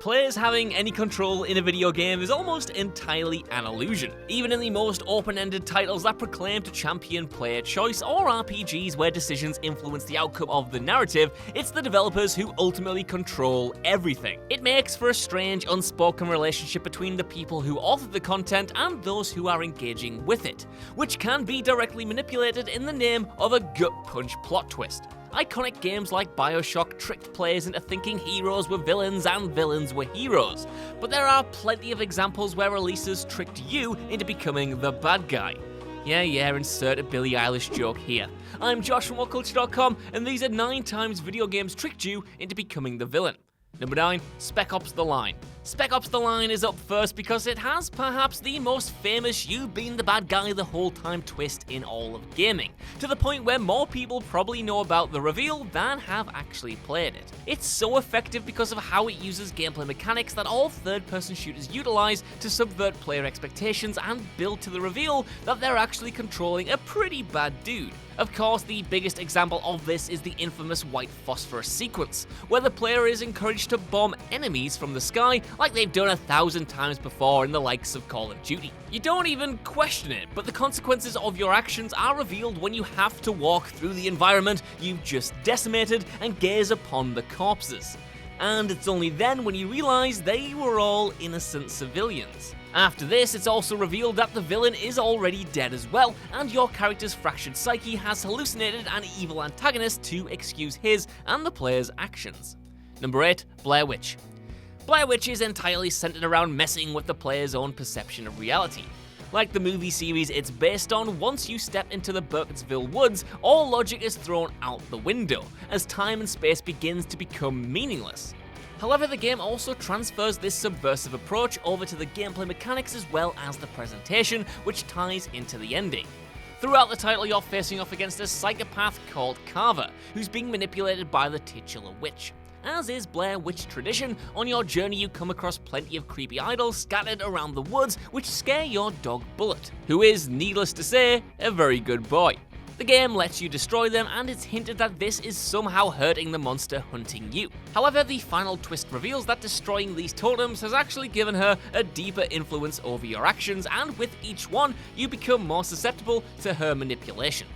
Players having any control in a video game is almost entirely an illusion. Even in the most open-ended titles that proclaim to champion player choice, or RPGs where decisions influence the outcome of the narrative, it's the developers who ultimately control everything. It makes for a strange, unspoken relationship between the people who author the content and those who are engaging with it, which can be directly manipulated in the name of a gut-punch plot twist. Iconic games like BioShock tricked players into thinking heroes were villains and villains were heroes, but there are plenty of examples where releases tricked you into becoming the bad guy. Yeah, insert a Billie Eilish joke here. I'm Josh from WhatCulture.com, and these are 9 times video games tricked you into becoming the villain. Number 9, Spec Ops: The Line. Spec Ops: The Line is up first because it has perhaps the most famous "you've been the bad guy the whole time" twist in all of gaming, to the point where more people probably know about the reveal than have actually played it. It's so effective because of how it uses gameplay mechanics that all third-person shooters utilize to subvert player expectations and build to the reveal that they're actually controlling a pretty bad dude. Of course, the biggest example of this is the infamous white phosphorus sequence, where the player is encouraged to bomb enemies from the sky like they've done 1,000 times before in the likes of Call of Duty. You don't even question it, but the consequences of your actions are revealed when you have to walk through the environment you've just decimated and gaze upon the corpses. And it's only then when you realize they were all innocent civilians. After this, it's also revealed that the villain is already dead as well, and your character's fractured psyche has hallucinated an evil antagonist to excuse his and the player's actions. Number 8, Blair Witch. Blair Witch is entirely centered around messing with the player's own perception of reality. Like the movie series it's based on, once you step into the Burkittsville woods, all logic is thrown out the window, as time and space begins to become meaningless. However, the game also transfers this subversive approach over to the gameplay mechanics as well as the presentation, which ties into the ending. Throughout the title, you're facing off against a psychopath called Carver, who's being manipulated by the titular witch. As is Blair Witch tradition, on your journey you come across plenty of creepy idols scattered around the woods which scare your dog Bullet, who is, needless to say, a very good boy. The game lets you destroy them, and it's hinted that this is somehow hurting the monster hunting you. However, the final twist reveals that destroying these totems has actually given her a deeper influence over your actions, and with each one, you become more susceptible to her manipulation.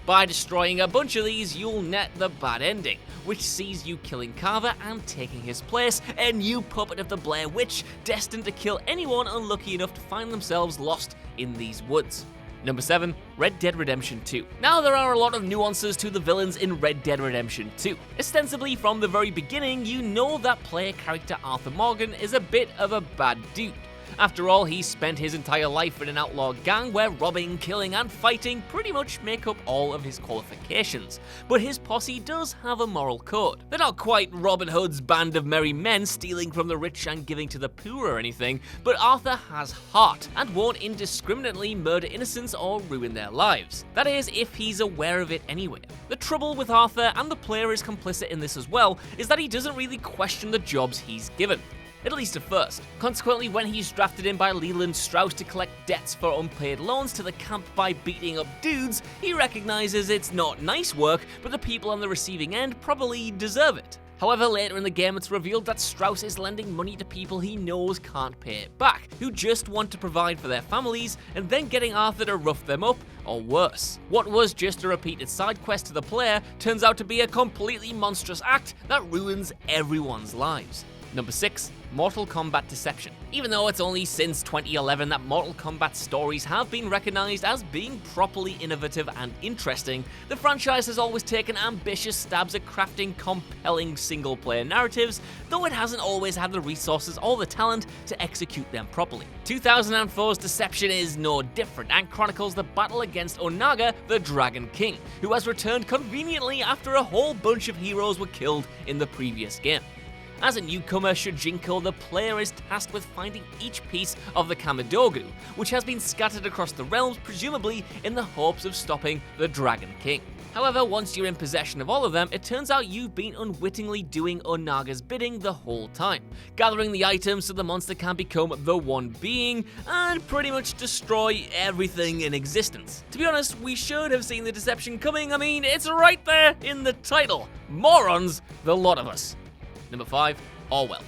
By destroying a bunch of these, you'll net the bad ending, which sees you killing Carver and taking his place, a new puppet of the Blair Witch, destined to kill anyone unlucky enough to find themselves lost in these woods. Number 7, Red Dead Redemption 2. Now, there are a lot of nuances to the villains in Red Dead Redemption 2. Ostensibly, from the very beginning, you know that player character Arthur Morgan is a bit of a bad dude. After all, he spent his entire life in an outlaw gang where robbing, killing, and fighting pretty much make up all of his qualifications. But his posse does have a moral code. They're not quite Robin Hood's band of merry men stealing from the rich and giving to the poor or anything, but Arthur has heart and won't indiscriminately murder innocents or ruin their lives. That is, if he's aware of it anyway. The trouble with Arthur, and the player is complicit in this as well, is that he doesn't really question the jobs he's given. At least at first. Consequently, when he's drafted in by Leland Strauss to collect debts for unpaid loans to the camp by beating up dudes, he recognizes it's not nice work, but the people on the receiving end probably deserve it. However, later in the game it's revealed that Strauss is lending money to people he knows can't pay it back, who just want to provide for their families, and then getting Arthur to rough them up, or worse. What was just a repeated side quest to the player turns out to be a completely monstrous act that ruins everyone's lives. Number 6, Mortal Kombat Deception. Even though it's only since 2011 that Mortal Kombat stories have been recognized as being properly innovative and interesting, the franchise has always taken ambitious stabs at crafting compelling single-player narratives, though it hasn't always had the resources or the talent to execute them properly. 2004's Deception is no different and chronicles the battle against Onaga, the Dragon King, who has returned conveniently after a whole bunch of heroes were killed in the previous game. As a newcomer, Shujinko, the player is tasked with finding each piece of the Kamidogu, which has been scattered across the realms, presumably in the hopes of stopping the Dragon King. However, once you're in possession of all of them, it turns out you've been unwittingly doing Onaga's bidding the whole time, gathering the items so the monster can become the one being, and pretty much destroy everything in existence. To be honest, we should have seen the deception coming. I mean, it's right there in the title. Morons, the lot of us. Number 5, Orwell.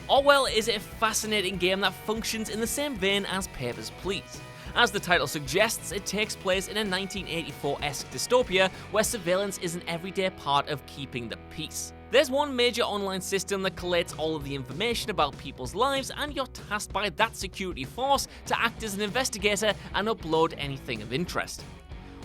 Orwell is a fascinating game that functions in the same vein as Papers, Please. As the title suggests, it takes place in a 1984-esque dystopia where surveillance is an everyday part of keeping the peace. There's one major online system that collates all of the information about people's lives, and you're tasked by that security force to act as an investigator and upload anything of interest.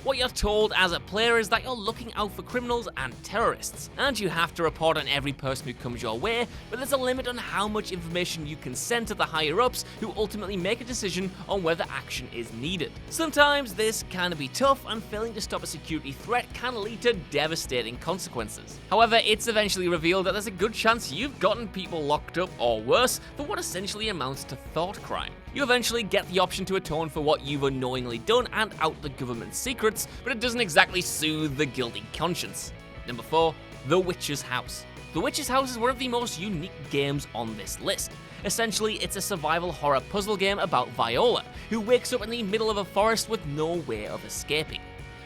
What you're told as a player is that you're looking out for criminals and terrorists, and you have to report on every person who comes your way, but there's a limit on how much information you can send to the higher-ups who ultimately make a decision on whether action is needed. Sometimes this can be tough, and failing to stop a security threat can lead to devastating consequences. However, it's eventually revealed that there's a good chance you've gotten people locked up, or worse, for what essentially amounts to thought crime. You eventually get the option to atone for what you've unknowingly done and out the government's secrets, but it doesn't exactly soothe the guilty conscience. Number 4, The Witch's House. The Witch's House is one of the most unique games on this list. Essentially, it's a survival horror puzzle game about Viola, who wakes up in the middle of a forest with no way of escaping.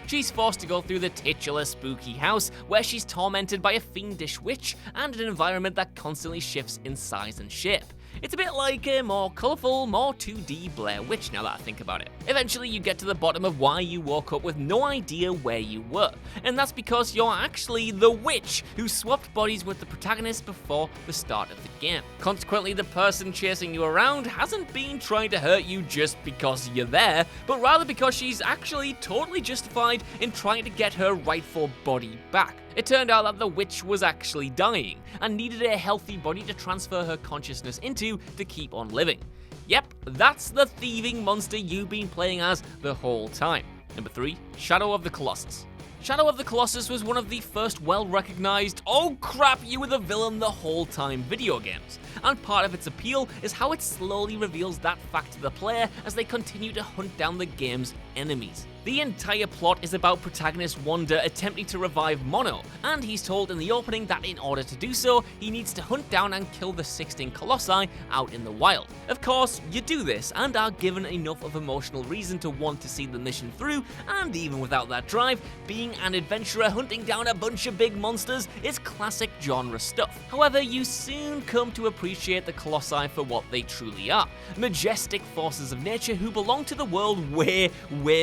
She's forced to go through the titular spooky house, where she's tormented by a fiendish witch and an environment that constantly shifts in size and shape. It's a bit like a more colourful, more 2D Blair Witch now that I think about it. Eventually you get to the bottom of why you woke up with no idea where you were, and that's because you're actually the witch who swapped bodies with the protagonist before the start of the game. Consequently, the person chasing you around hasn't been trying to hurt you just because you're there, but rather because she's actually totally justified in trying to get her rightful body back. It turned out that the witch was actually dying and needed a healthy body to transfer her consciousness into to keep on living. Yep, that's the thieving monster you've been playing as the whole time. Number 3, Shadow of the Colossus. Shadow of the Colossus was one of the first well-recognized, oh crap, you were the villain the whole time video games, and part of its appeal is how it slowly reveals that fact to the player as they continue to hunt down the game's enemies. The entire plot is about protagonist Wanda attempting to revive Mono, and he's told in the opening that in order to do so, he needs to hunt down and kill the 16 Colossi out in the wild. Of course, you do this and are given enough of emotional reason to want to see the mission through, and even without that drive, being an adventurer hunting down a bunch of big monsters is classic genre stuff. However, you soon come to appreciate the Colossi for what they truly are, majestic forces of nature who belong to the world way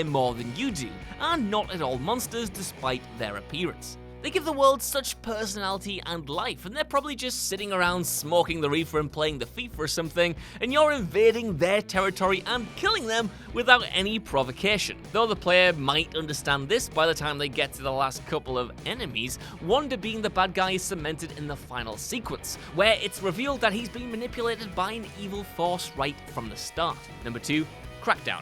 more than you do, and not at all monsters despite their appearance. They give the world such personality and life, and they're probably just sitting around smoking the reefer and playing the FIFA or something, and you're invading their territory and killing them without any provocation. Though the player might understand this by the time they get to the last couple of enemies, Wanda being the bad guy is cemented in the final sequence, where it's revealed that he's been manipulated by an evil force right from the start. Number 2, Crackdown.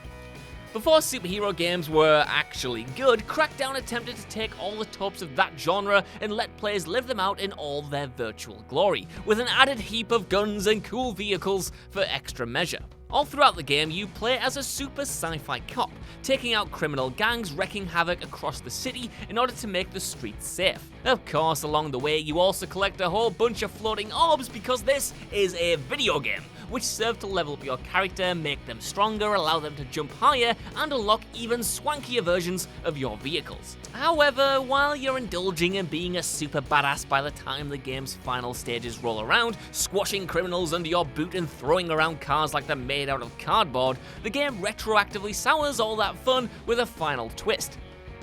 Before superhero games were actually good, Crackdown attempted to take all the tropes of that genre and let players live them out in all their virtual glory, with an added heap of guns and cool vehicles for extra measure. All throughout the game, you play as a super sci-fi cop, taking out criminal gangs wreaking havoc across the city in order to make the streets safe. Of course, along the way, you also collect a whole bunch of floating orbs because this is a video game, which serve to level up your character, make them stronger, allow them to jump higher, and unlock even swankier versions of your vehicles. However, while you're indulging in being a super badass by the time the game's final stages roll around, squashing criminals under your boot and throwing around cars like they're made out of cardboard, the game retroactively sours all that fun with a final twist.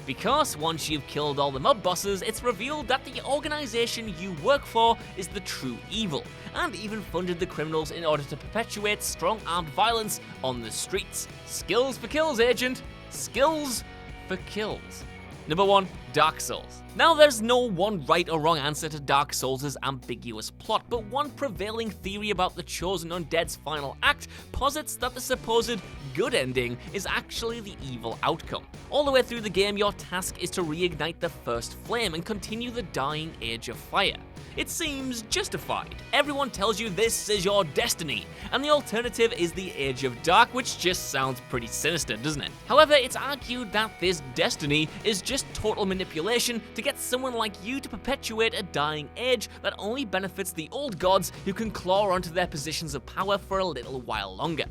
Because once you've killed all the mob bosses, it's revealed that the organization you work for is the true evil, and even funded the criminals in order to perpetuate strong armed violence on the streets. Skills for kills, agent. Skills for kills. Number 1, Dark Souls. Now, there's no one right or wrong answer to Dark Souls' ambiguous plot, but one prevailing theory about the chosen undead's final act posits that the supposed good ending is actually the evil outcome. All the way through the game, your task is to reignite the first flame and continue the dying age of fire. It seems justified. Everyone tells you this is your destiny, and the alternative is the Age of Dark, which just sounds pretty sinister, doesn't it? However, it's argued that this destiny is just total manipulation manipulation to get someone like you to perpetuate a dying age that only benefits the old gods who can claw onto their positions of power for a little while longer.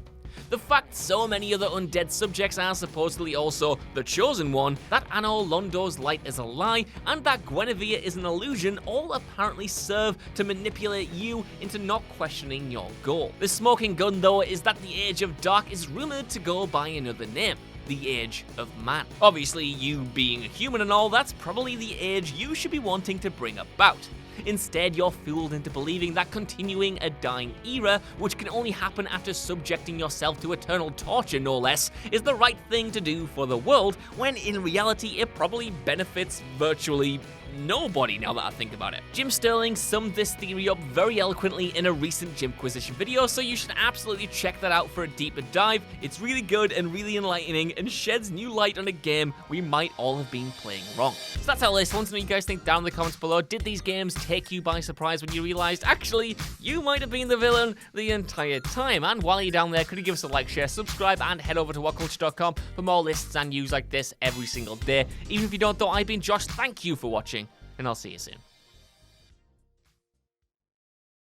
The fact so many other undead subjects are supposedly also the chosen one, that Anno Londo's light is a lie, and that Guinevere is an illusion all apparently serve to manipulate you into not questioning your goal. The smoking gun though is that the Age of Dark is rumoured to go by another name. The Age of Man. Obviously, you being a human and all, that's probably the age you should be wanting to bring about. Instead, you're fooled into believing that continuing a dying era, which can only happen after subjecting yourself to eternal torture no less, is the right thing to do for the world, when in reality it probably benefits virtually nobody now that I think about it. Jim Sterling summed this theory up very eloquently in a recent Jimquisition video, so you should absolutely check that out for a deeper dive. It's really good and really enlightening and sheds new light on a game we might all have been playing wrong. So that's our list. I want to know what you guys think down in the comments below. Did these games take you by surprise when you realized actually you might have been the villain the entire time? And while you're down there, could you give us a like, share, subscribe, and head over to WhatCulture.com for more lists and news like this every single day. Even if you don't, though, I've been Josh. Thank you for watching, and I'll see you soon.